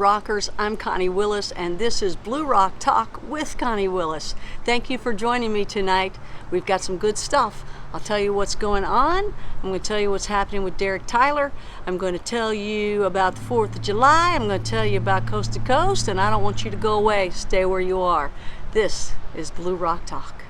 Rockers. I'm Connie Willis, and this is Blue Rock Talk with Connie Willis. Thank you for joining me tonight. We've got some good stuff. I'll tell you what's going on. I'm going to tell you what's happening with Derek Tyler. I'm going to tell you about the 4th of July. I'm going to tell you about Coast to Coast, and I don't want you to go away. Stay where you are. This is Blue Rock Talk.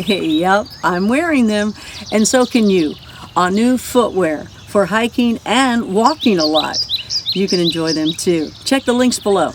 Yep, I'm wearing them, and so can you. On new footwear for hiking and walking a lot. You can enjoy them too. Check the links below.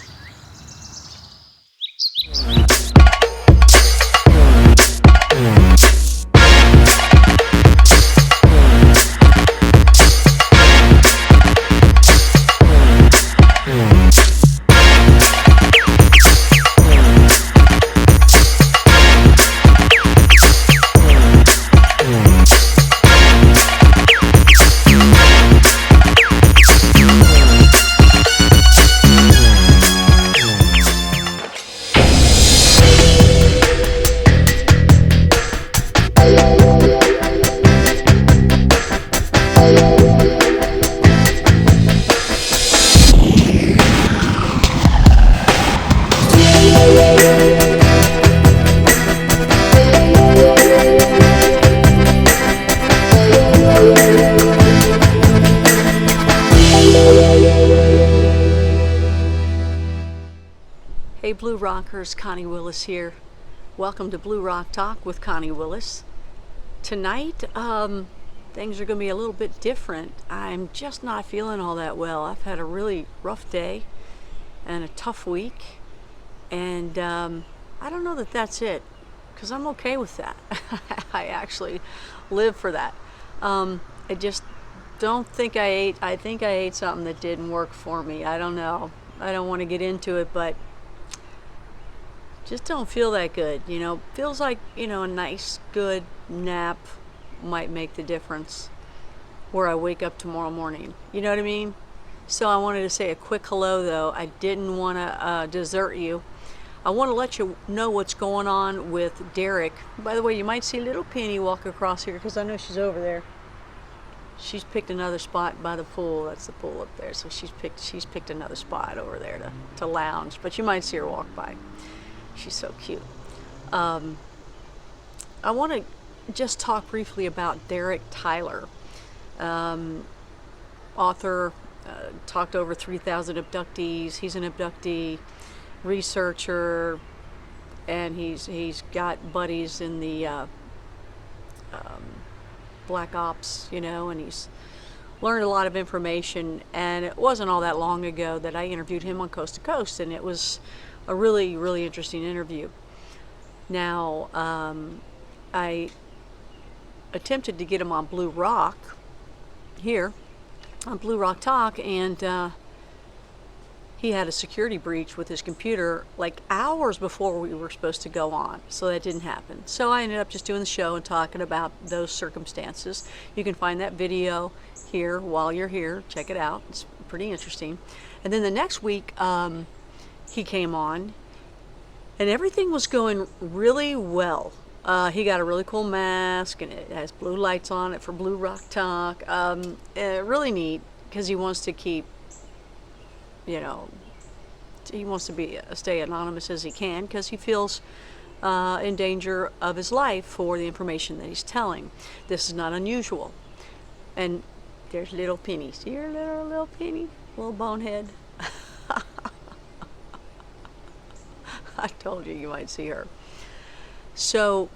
Hey Blue Rockers, Connie Willis here. Welcome to Blue Rock Talk with Connie Willis. Tonight, things are going to be a little bit different. I'm just not feeling all that well. I've had a really rough day and a tough week, and I don't know that that's it, because I'm okay with that. I actually live for that. I just don't think I think I ate something that didn't work for me. I don't know. I don't want to get into it, but just don't feel that good, you know. Feels like, you know, a nice, good nap might make the difference where I wake up tomorrow morning. You know what I mean? So I wanted to say a quick hello, though. I didn't want to desert you. I want to let you know what's going on with Derek. By the way, you might see little Penny walk across here, because I know she's over there. She's picked another spot by the pool. That's the pool up there. So she's picked another spot over there to lounge. But you might see her walk by. She's so cute. I want to just talk briefly about Derek Tyler, author, talked to over 3,000 abductees. He's an abductee researcher, and he's got buddies in the Black Ops, you know, and he's learned a lot of information. And it wasn't all that long ago that I interviewed him on Coast to Coast, and it was a really, really interesting interview. Now, I attempted to get him on Blue Rock here on Blue Rock Talk, and he had a security breach with his computer like hours before we were supposed to go on, so that didn't happen. So I ended up just doing the show and talking about those circumstances. You can find that video here while you're here. Check it out. It's pretty interesting. And then the next week, he came on, and everything was going really well. He got a really cool mask, and it has blue lights on it for Blue Rock Talk. Really neat, because he wants to keep, he wants to stay anonymous as he can, because he feels in danger of his life for the information that he's telling. This is not unusual. And there's little Penny. See her little Penny? Little bonehead. I told you might see her. So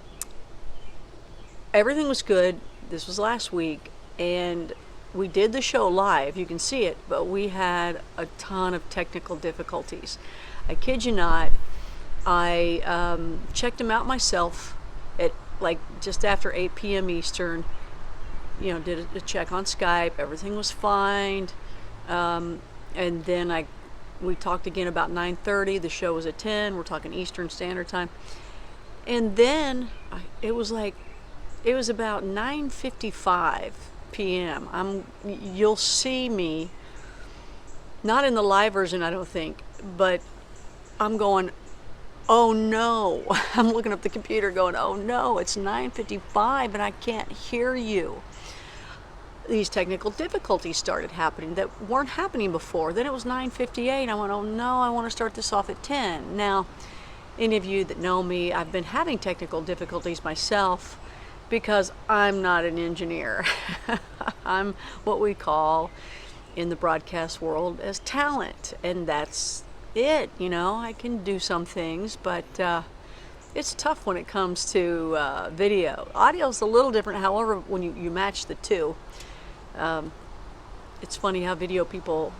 everything was good. This was last week, and we did the show live. You can see it, but we had a ton of technical difficulties. I kid you not. I checked him out myself at just after 8 p.m. Eastern. Did a check on Skype. Everything was fine. And then we talked again about 9:30. The show was at 10. We're talking Eastern Standard Time. And then it was about 9:55 p.m. You'll see me, not in the live version, I don't think, but I'm going, oh no. I'm looking up the computer going, oh no, it's 9:55 and I can't hear you. These technical difficulties started happening that weren't happening before. Then it was 9:58. I went, oh no, I want to start this off at 10. Now, any of you that know me, I've been having technical difficulties myself because I'm not an engineer. I'm what we call in the broadcast world as talent, and that's it. I can do some things, but it's tough when it comes to video. Audio is a little different, however, when you match the two. It's funny how video people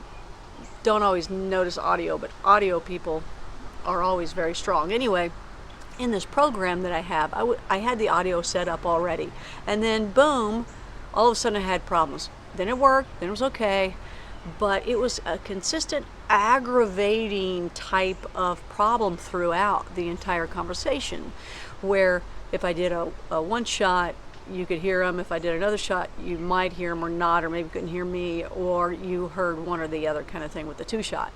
don't always notice audio, but audio people are always very strong. Anyway, in this program that I have, I had the audio set up already, and then boom, all of a sudden I had problems. Then it worked, then it was okay, but it was a consistent, aggravating type of problem throughout the entire conversation, where if I did a one shot, you could hear them. If I did another shot, you might hear them or not, or maybe couldn't hear me, or you heard one or the other kind of thing with the two shot.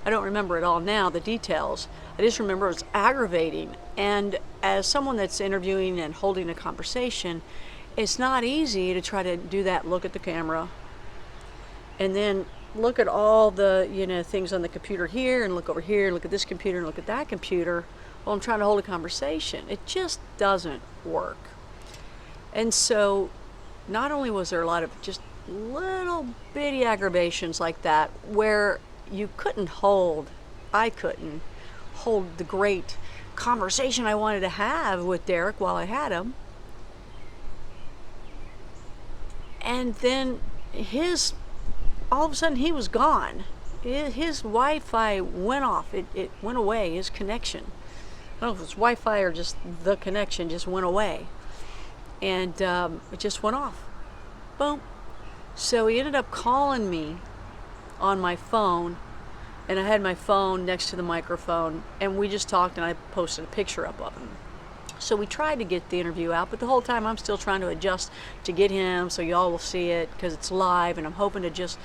I don't remember it all now, the details. I just remember it was aggravating. And as someone that's interviewing and holding a conversation, it's not easy to try to do that, look at the camera, and then look at all the things on the computer here, and look over here, and look at this computer, and look at that computer, while I'm trying to hold a conversation. It just doesn't work. And so not only was there a lot of just little bitty aggravations like that, where I couldn't hold the great conversation I wanted to have with Derek while I had him. And then all of a sudden he was gone. His Wi-Fi went off. It went away, his connection. I don't know if it's Wi-Fi or just the connection just went away. And it just went off. Boom. So he ended up calling me on my phone, and I had my phone next to the microphone, and we just talked, and I posted a picture up of him. So we tried to get the interview out, but the whole time I'm still trying to adjust to get him so y'all will see it, because it's live, and I'm hoping to just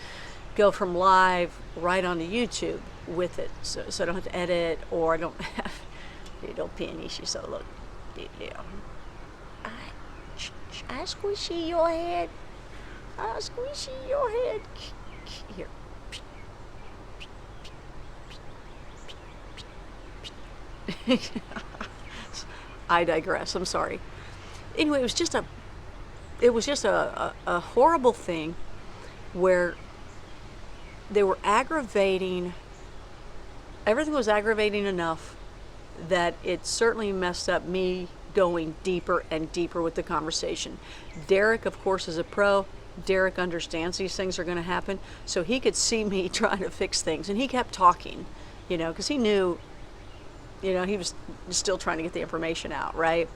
go from live right onto YouTube with it, so I don't have to edit, or I don't have little Penny. She's so little. I squishy your head. I squishy your head. Here. I digress. I'm sorry. Anyway, it was just a horrible thing where they were aggravating. Everything was aggravating enough that it certainly messed up me going deeper and deeper with the conversation. Derek, of course, is a pro. Derek understands these things are going to happen, so he could see me trying to fix things, and he kept talking, because he knew, he was still trying to get the information out, right?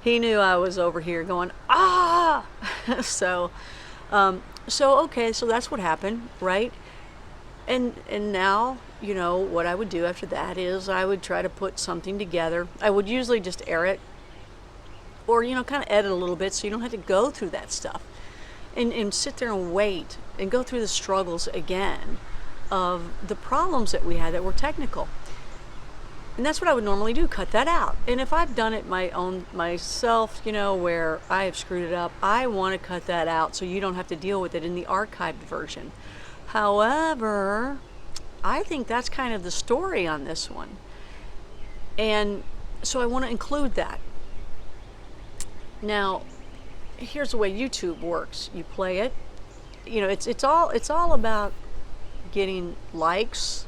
He knew I was over here going, ah! So okay, so that's what happened, right? And now, what I would do after that is I would try to put something together. I would usually just air it, or, kind of edit a little bit so you don't have to go through that stuff. And sit there and wait and go through the struggles again of the problems that we had that were technical. And that's what I would normally do, cut that out. And if I've done it myself, where I have screwed it up, I want to cut that out so you don't have to deal with it in the archived version. However, I think that's kind of the story on this one. And so I want to include that. Now, here's the way YouTube works. You play it. It's all about getting likes,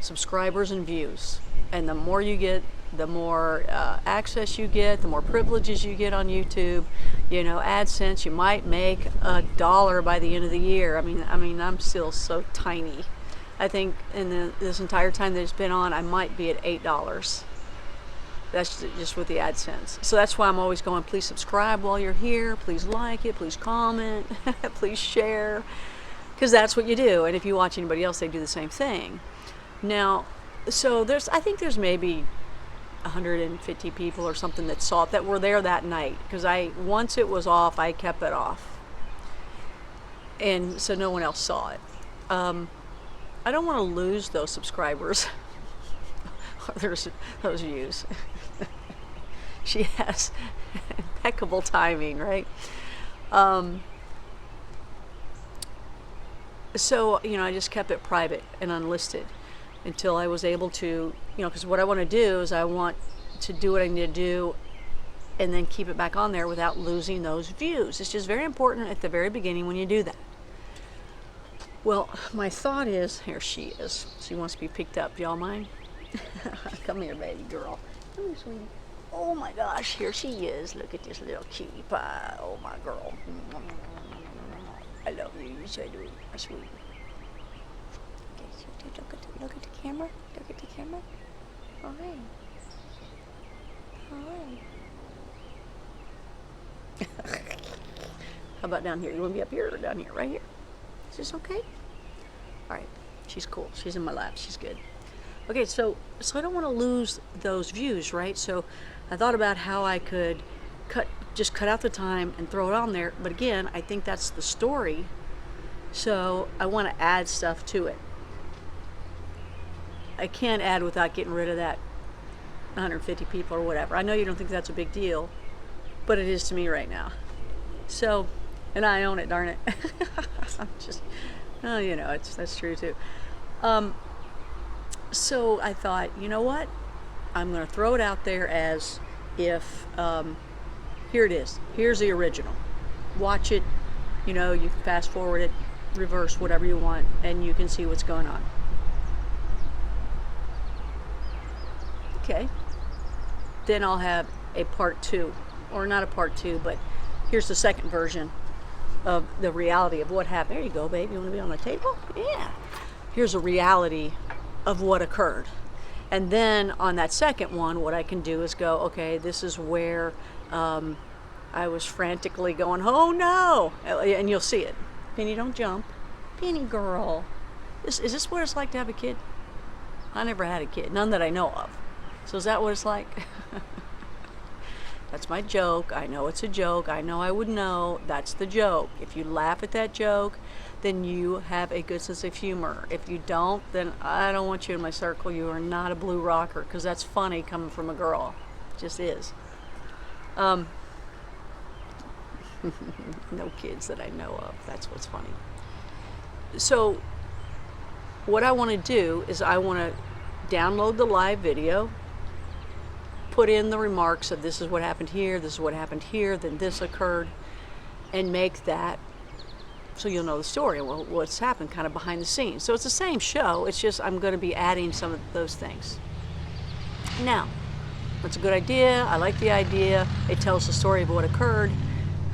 subscribers, and views. And the more you get, the more access you get, the more privileges you get on YouTube. AdSense, you might make $1 by the end of the year. I mean, I'm still so tiny. I think in this entire time that it's been on, I might be at $8. That's just with the AdSense. So that's why I'm always going, please subscribe while you're here. Please like it. Please comment. Please share. Because that's what you do. And if you watch anybody else, they do the same thing. Now, so I think there's maybe 150 people or something that saw it, that were there that night. Because once it was off, I kept it off. And so no one else saw it. I don't want to lose those subscribers. Or those views. She has impeccable timing, right? So, I just kept it private and unlisted until I was able to, because what I want to do is I want to do what I need to do and then keep it back on there without losing those views. It's just very important at the very beginning when you do that. Well, my thought is, here she is. She wants to be picked up. Do y'all mind? Come here, baby girl. Come here, sweetie. Oh my gosh, here she is. Look at this little cutie pie. Oh my girl. I love you. Yes, I do. My sweet. Okay, so look at the camera. Look at the camera. All right. All right. How about down here? You want to be up here or down here? Right here. Is this okay? All right. She's cool. She's in my lap. She's good. Okay, so I don't want to lose those views, right? So I thought about how I could just cut out the time and throw it on there. But again, I think that's the story. So I want to add stuff to it. I can't add without getting rid of that 150 people or whatever. I know you don't think that's a big deal, but it is to me right now. So, and I own it, darn it. I'm just, that's true too. So I thought, you know what? I'm going to throw it out there as if, here it is. Here's the original. Watch it. You can fast forward it, reverse, whatever you want, and you can see what's going on. Okay. Then I'll have a part 2, or not a part 2, but here's the second version of the reality of what happened. There you go, babe. You want to be on the table? Yeah. Here's a reality of what occurred. And then on that second one, what I can do is go, okay, this is where I was frantically going, oh no, and you'll see it. Penny, don't jump. Penny girl. Is this what it's like to have a kid? I never had a kid, none that I know of. So is that what it's like? That's my joke. I know it's a joke. I know I would know. That's the joke. If you laugh at that joke, then you have a good sense of humor. If you don't, then I don't want you in my circle. You are not a blue rocker, because that's funny coming from a girl. It just is. No kids that I know of. That's what's funny. So what I want to do is I want to download the live video, put in the remarks of this is what happened here, this is what happened here, then this occurred, and make that so you'll know the story and what's happened kind of behind the scenes. So it's the same show, it's just I'm going to be adding some of those things. Now, that's a good idea. I like the idea. It tells the story of what occurred.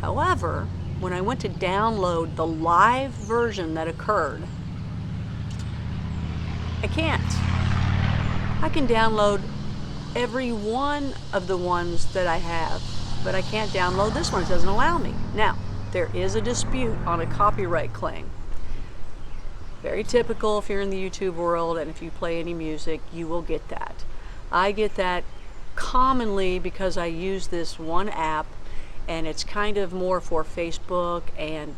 However, when I went to download the live version that occurred, I can't. I can download every one of the ones that I have, but I can't download this one. It doesn't allow me. Now, there is a dispute on a copyright claim. Very typical if you're in the YouTube world, and if you play any music, you will get that. I get that commonly because I use this one app, and it's kind of more for Facebook, and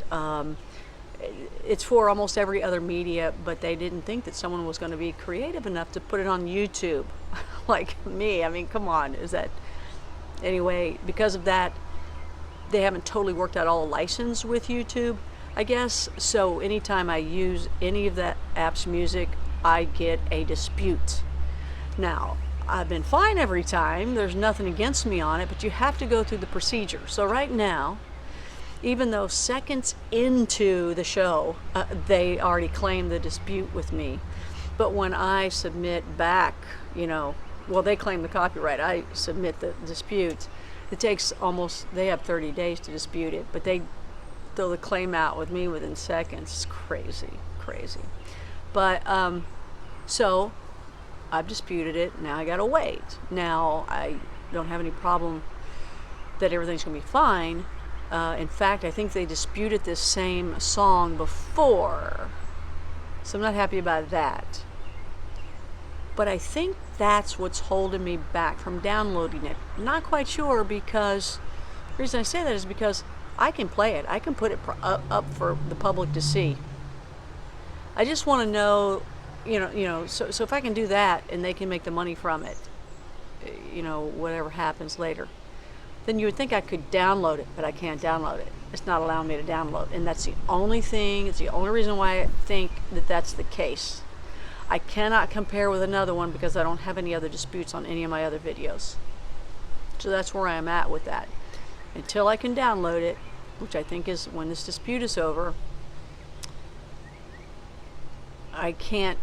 it's for almost every other media, but they didn't think that someone was going to be creative enough to put it on YouTube. like me. I mean, come on, is that... Anyway, because of that, they haven't totally worked out all the license with YouTube, I guess. So anytime I use any of that app's music, I get a dispute. Now, I've been fine every time. There's nothing against me on it, but you have to go through the procedure. So right now, even though seconds into the show, they already claimed the dispute with me. But when I submit back, well, they claim the copyright, I submit the dispute. It takes they have 30 days to dispute it, but they throw the claim out with me within seconds. It's crazy, crazy. But, so I've disputed it. Now I gotta wait. Now I don't have any problem that everything's gonna be fine. In fact, I think they disputed this same song before, so I'm not happy about that. But I think that's what's holding me back from downloading it. I'm not quite sure, because the reason I say that is because I can play it. I can put it up for the public to see. I just want to know, so if I can do that and they can make the money from it, whatever happens later, then you would think I could download it, but I can't download it. It's not allowing me to download, and that's the only thing, it's the only reason why I think that that's the case. I cannot compare with another one because I don't have any other disputes on any of my other videos. So that's where I am at with that. Until I can download it, which I think is when this dispute is over, I can't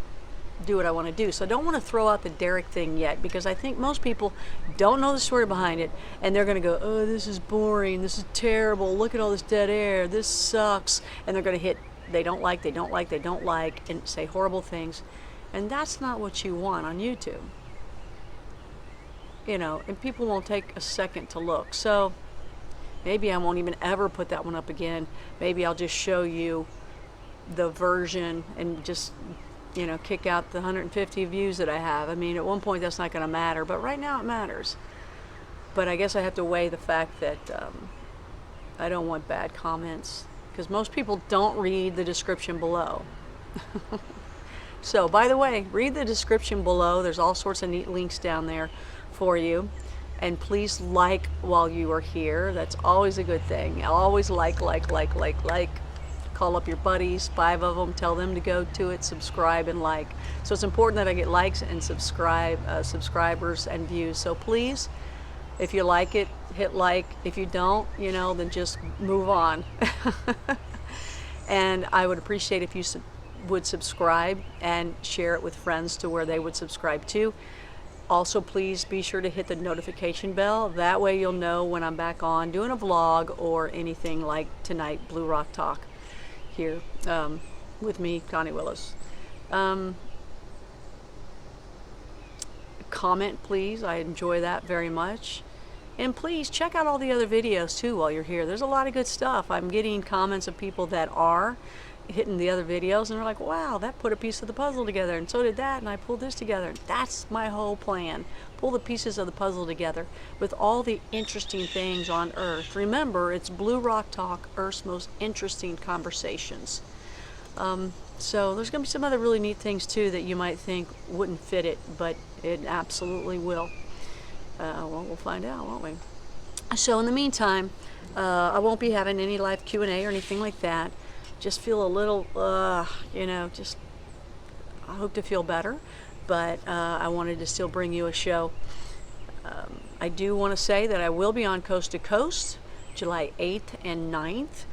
do what I want to do. So I don't want to throw out the Derek thing yet, because I think most people don't know the story behind it, and they're going to go, oh, this is boring, this is terrible, look at all this dead air, this sucks, and they're going to hit they don't like, and say horrible things. And that's not what you want on YouTube. And people won't take a second to look. So maybe I won't even ever put that one up again. Maybe I'll just show you the version and just kick out the 150 views that I have. I mean, at one point that's not going to matter, but right now it matters. But I guess I have to weigh the fact that I don't want bad comments, because most people don't read the description below. So, by the way, read the description below. There's all sorts of neat links down there for you. And please like while you are here. That's always a good thing. Always like. Call up your buddies, 5 of them, tell them to go to it, subscribe and like. So it's important that I get likes and subscribers and views. So please, if you like it, hit like. If you don't, then just move on. And I would appreciate if you would subscribe and share it with friends to where they would subscribe too. Also, please be sure to hit the notification bell. That way you'll know when I'm back on doing a vlog or anything like tonight, Blue Rock Talk. Here with me, Connie Willis. Comment, please. I enjoy that very much. And please check out all the other videos too while you're here. There's a lot of good stuff. I'm getting comments of people that are hitting the other videos and they're like, wow, that put a piece of the puzzle together, and so did that, and I pulled this together. That's my whole plan. Pull the pieces of the puzzle together with all the interesting things on Earth. Remember, it's Blue Rock Talk, Earth's most interesting conversations. So there's going to be some other really neat things too that you might think wouldn't fit it, but it absolutely will. Well, we'll find out, won't we? So in the meantime, I won't be having any live Q&A or anything like that. Just feel a little, just I hope to feel better, but I wanted to still bring you a show. I do want to say that I will be on Coast to Coast, July 8th and 9th.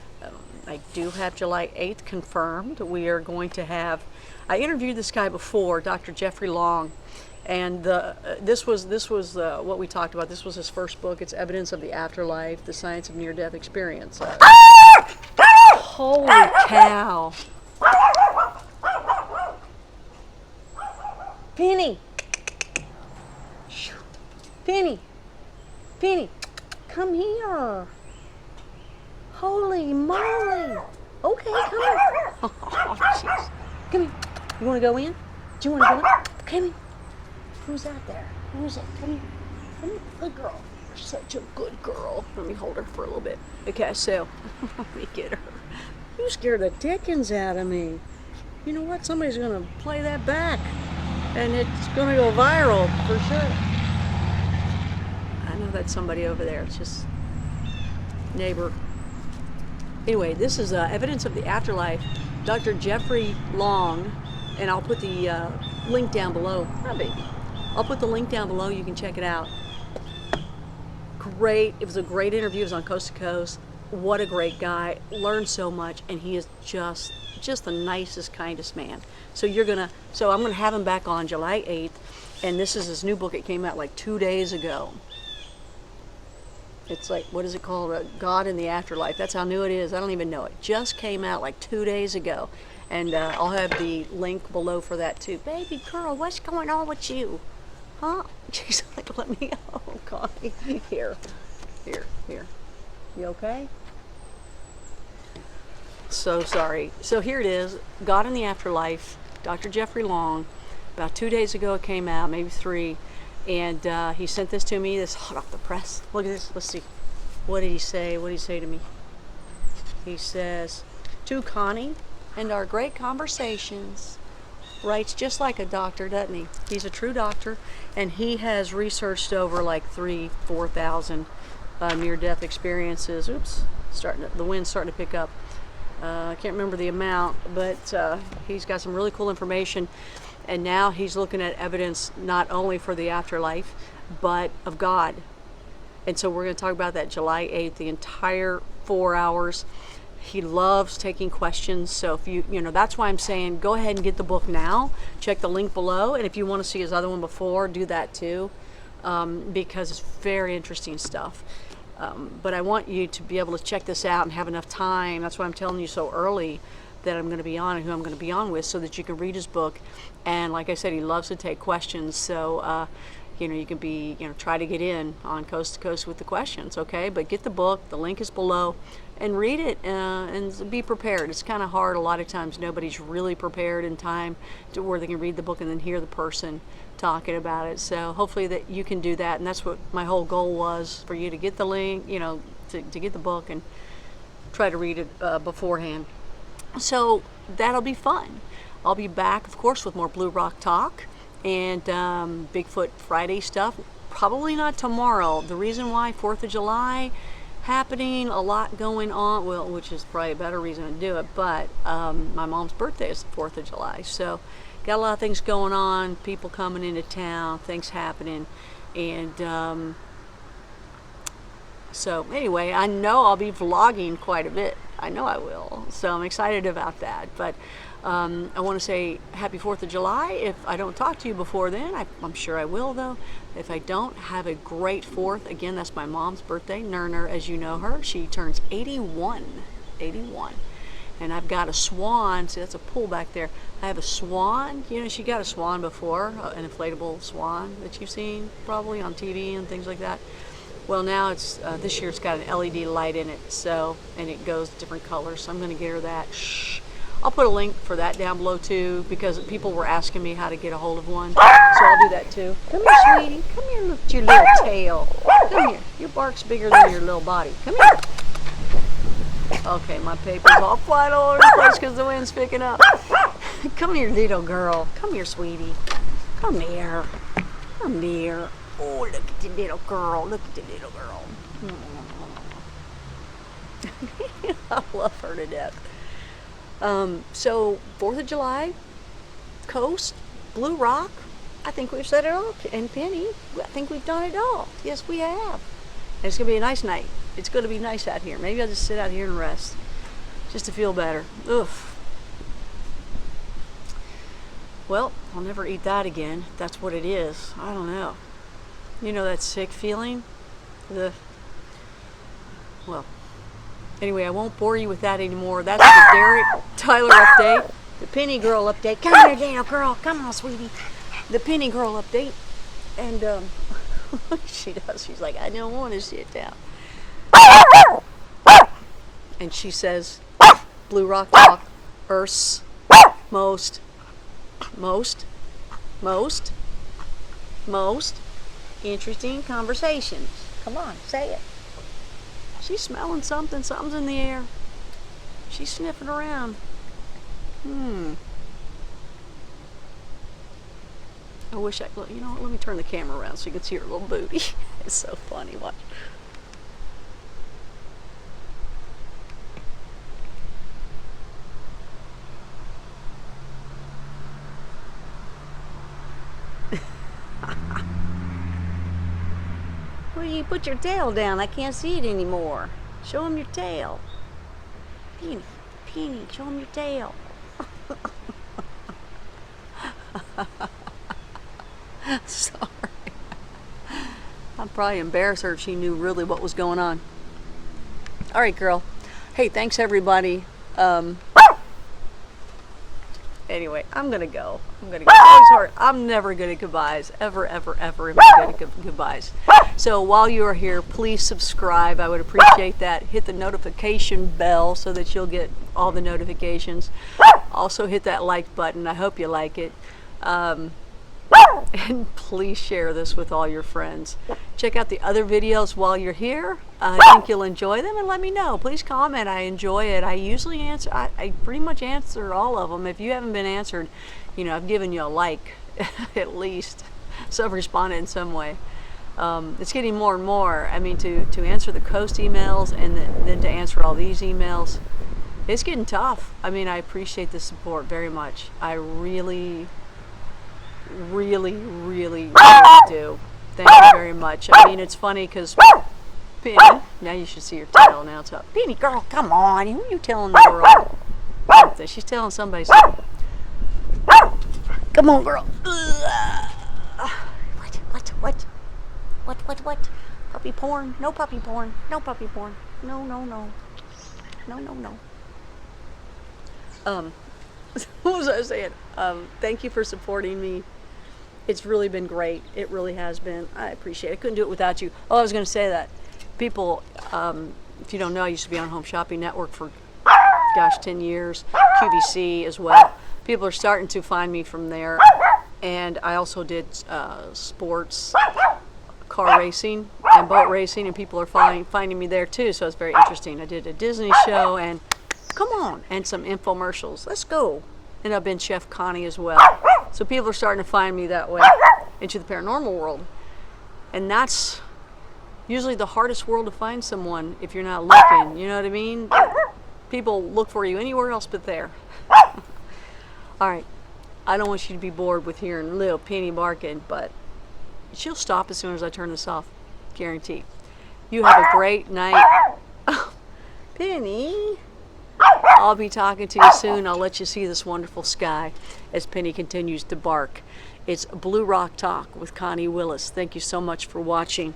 I do have July 8th confirmed. We are going to have, I interviewed this guy before, Dr. Jeffrey Long, and this was what we talked about. This was his first book. It's Evidence of the Afterlife, the Science of Near-Death Experience. Holy cow. Penny. Penny, come here. Holy moly. Okay, come here. Oh, jeez. Come here. You want to go in? Do you want to go in? Come here. Who's out there? Who's it? Come here. Come here. Good girl. You're such a good girl. Let me hold her for a little bit. Okay, so let me get her. You scared the dickens out of me. You know what? Somebody's going to play that back. And it's going to go viral for sure. that's somebody over there. It's just neighbor. Anyway, this is Evidence of the Afterlife, Dr. Jeffrey Long, and I'll put the link down below. Oh, baby. I'll put the link down below. You can check it out. Great. It was a great interview. It was on Coast to Coast. What a great guy. Learned so much, and he is just the nicest, kindest man. So I'm gonna have him back on July 8th, and this is his new book. It came out like 2 days ago. It's like, what is it called? God in the Afterlife. That's how new it is. I don't even know. It just came out like 2 days ago. And I'll have the link below for that too. Baby girl, what's going on with you? Huh? She's like, let me go, Connie. Here. You okay? So sorry. So here it is, God in the Afterlife, Dr. Jeffrey Long. About 2 days ago it came out, maybe 3. And he sent this to me, this hot off the press. Look at this, let's see. What did he say? What did he say to me? He says, to Connie and our great conversations. Writes just like a doctor, doesn't he? He's a true doctor, and he has researched over like 4,000 near-death experiences. Oops, the wind's starting to pick up. I can't remember the amount, but he's got some really cool information. And now he's looking at evidence not only for the afterlife, but of God. And so we're going to talk about that July 8th, the entire 4 hours. He loves taking questions. So if you know, that's why I'm saying go ahead and get the book now. Check the link below. And if you want to see his other one before, do that too, because it's very interesting stuff. But I want you to be able to check this out and have enough time. That's why I'm telling you so early that I'm going to be on and who I'm going to be on with, so that you can read his book. And like I said, he loves to take questions. So, you can be, try to get in on Coast to Coast with the questions, okay? But get the book. The link is below. And read it and be prepared. It's kind of hard a lot of times. Nobody's really prepared in time to where they can read the book and then hear the person talking about it. So hopefully that you can do that. And that's what my whole goal was, for you to get the link, to get the book and try to read it beforehand. So that'll be fun. I'll be back, of course, with more Blue Rock Talk and Bigfoot Friday stuff. Probably not tomorrow. The reason why, 4th of July happening, a lot going on, well, which is probably a better reason to do it, but my mom's birthday is the 4th of July. So got a lot of things going on, people coming into town, things happening. And so anyway, I know I'll be vlogging quite a bit. I know I will. So I'm excited about that. But I want to say happy 4th of July. If I don't talk to you before then, I'm sure I will though. If I don't, have a great 4th. Again, that's my mom's birthday, Nerner, as you know her. She turns 81. And I've got a swan. See, that's a pool back there. I have a swan. She got a swan before, an inflatable swan that you've seen probably on TV and things like that. Well, now it's this year it's got an LED light in it, and it goes different colors. So I'm going to get her that. Shh. I'll put a link for that down below too, because people were asking me how to get a hold of one. So I'll do that too. Come here, sweetie. Come here, look at your little tail. Come here. Your bark's bigger than your little body. Come here. Okay, my paper's all flying all over the place because the wind's picking up. Come here, little girl. Come here, sweetie. Come here. Come here. Oh, look at the little girl. Look at the little girl. I love her to death. So 4th of July, Coast, Blue Rock, I think we've said it all. And Penny, I think we've done it all. Yes, we have. And it's going to be a nice night. It's going to be nice out here. Maybe I'll just sit out here and rest, just to feel better. Oof. Well, I'll never eat that again. That's what it is. I don't know. That sick feeling? Well, anyway, I won't bore you with that anymore. That's the Derek Tyler update. The Penny Girl update. Come here, little girl. Come on, sweetie. The Penny Girl update. And she does. She's like, I don't want to sit down. And she says, Blue Rock Talk, Earth's most interesting conversations. Come on, say it. She's smelling something. Something's in the air. She's sniffing around. I wish I, you know what, let me turn the camera around so you can see her little booty. It's so funny, watch. Well, you put your tail down. I can't see it anymore. Show him your tail. Penny, Penny, show him your tail. Sorry. I'd probably embarrass her if she knew really what was going on. All right, girl. Hey, thanks everybody. Anyway, I'm gonna go. I'm never good at goodbyes. Ever am I good at goodbyes. So while you are here, please subscribe. I would appreciate that. Hit the notification bell so that you'll get all the notifications. Also hit that like button. I hope you like it. And please share this with all your friends. Check out the other videos while you're here. I think you'll enjoy them, and let me know. Please comment. I enjoy it. I usually answer, I pretty much answer all of them. If you haven't been answered, you know, I've given you a like at least. So I've responded in some way. It's getting more and more. I mean, to answer the Coast emails and then to answer all these emails, it's getting tough. I mean, I appreciate the support very much. I really do. Thank you very much. I mean, it's funny because Penny, now you should see her tail now. It's up. Penny, girl, come on. Who are you telling the world? Something. She's telling somebody something. Come on, girl. What? Puppy porn? No puppy porn. No puppy porn. No. What was I saying? Thank you for supporting me. It's really been great. It really has been. I appreciate it. I couldn't do it without you. Oh, I was going to say that. People, if you don't know, I used to be on Home Shopping Network for, gosh, 10 years. QVC as well. People are starting to find me from there. And I also did sports, car racing, and boat racing, and people are finding me there too, so it's very interesting. I did a Disney show, and come on, and some infomercials. Let's go. And I've been Chef Connie as well. So people are starting to find me that way into the paranormal world. And that's usually the hardest world to find someone if you're not looking. You know what I mean? People look for you anywhere else but there. All right. I don't want you to be bored with hearing little Penny barking, but she'll stop as soon as I turn this off. Guaranteed. You have a great night. Oh, Penny. I'll be talking to you soon. I'll let you see this wonderful sky as Penny continues to bark. It's Blue Rock Talk with Connie Willis. Thank you so much for watching.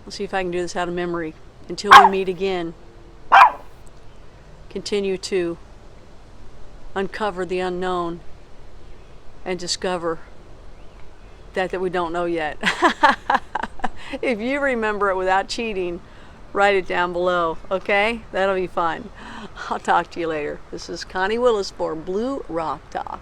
Let's see if I can do this out of memory. Until we meet again, continue to uncover the unknown and discover that we don't know yet. If you remember it without cheating, write it down below, okay? That'll be fun. I'll talk to you later. This is Connie Willis for Blue Rock Talk.